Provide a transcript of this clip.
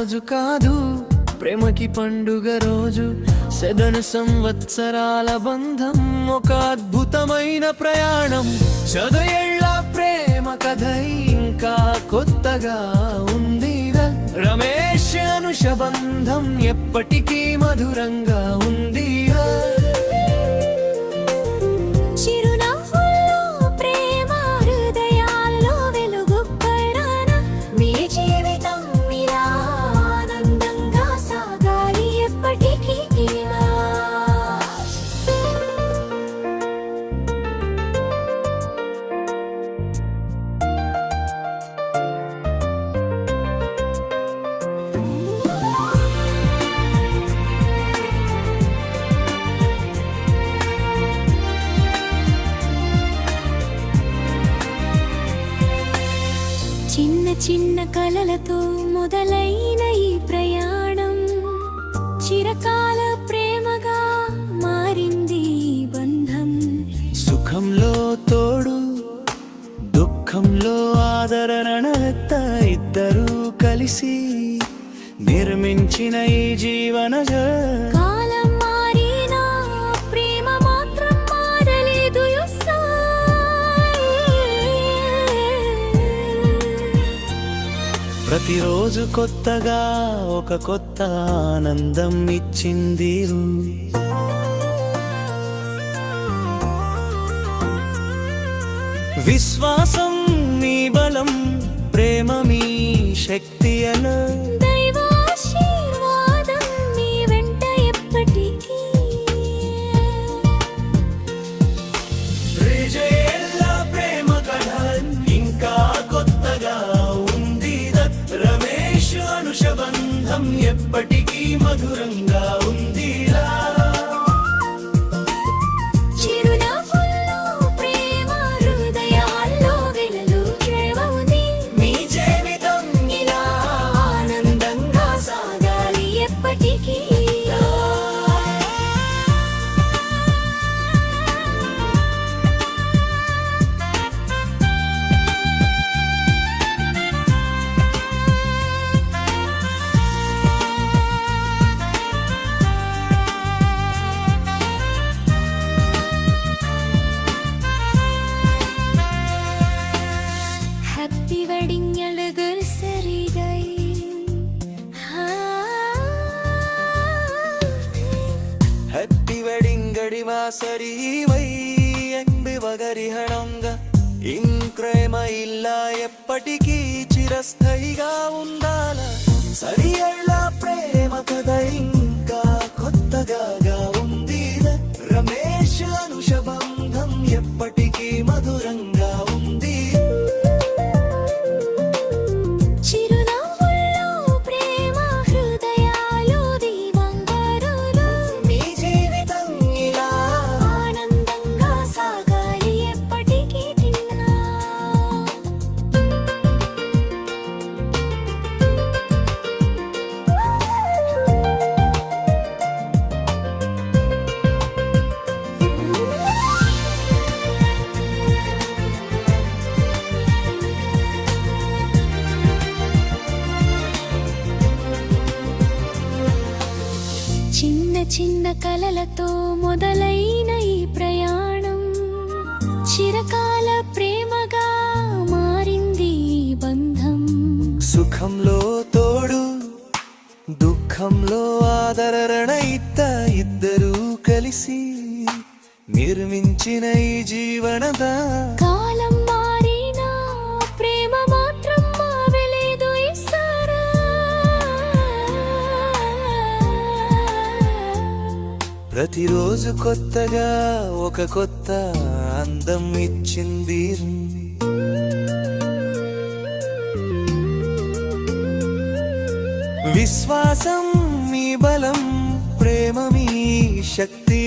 రోజు కాదు, ప్రేమకి పండుగ రోజు. 7 సంవత్సరాల బంధం, ఒక అద్భుతమైన ప్రయాణం. 100 ఏళ్ల ప్రేమ కథ ఇంకా కొత్తగా ఉంది. రమేష్ అనుష బంధం ఎప్పటికీ మధురంగా ఉంది. చిన్న చిన్న కలలతో మొదలైన ఈ ప్రయాణం చిరకాల ప్రేమగా మారింది బంధం. సుఖంలో తోడు, దుఃఖంలో ఆదరణ, ఇద్దరూ కలిసి నిర్మించిన ఈ జీవన కాలం మారినా ప్రేమ మాత్రం మారలేదు. ప్రతిరోజు కొత్తగా ఒక కొత్త ఆనందం ఇచ్చింది. విశ్వాసం మీ బలం, ప్రేమ మీ శక్తి అన దైవాశీర్వాదం మీ వెంట ఎప్పటికీ. ప్రేమ కథ ఇంకా కొత్తగా ఉంది. రమేష్ అనుష బంధం ఎప్పటికీ మధురంగా ఉంది. Happy wedding anniversary day. Happy wedding anniversary వై ఎంబివగరిహణంగా ఇంక్రేమ ఇలా ఎప్పటికీ చిరస్థాయిగా ఉండాల. సరియేళ్ల ప్రేమ కథ ఇంకా కొత్తగా ఉంది. రమేష్ అనుష బంధం ఎప్పటికీ మధురంగా ఉంది. చిన్న చిన్న కలలతో మొదలైన ఈ ప్రయాణం చిరకాల ప్రేమగా మారింది బంధం. సుఖంలో తోడు, దుఃఖంలో ఆదరణ, ఇద్దరూ కలిసి నిర్మించిన ఈ జీవనద. కాలం మారినా ప్రేమ మాత్రం మారలేదు. ప్రతిరోజు కొత్తగా ఒక కొత్త అందం ఇచ్చింది. విశ్వాసం మీ బలం, ప్రేమ మీ శక్తి.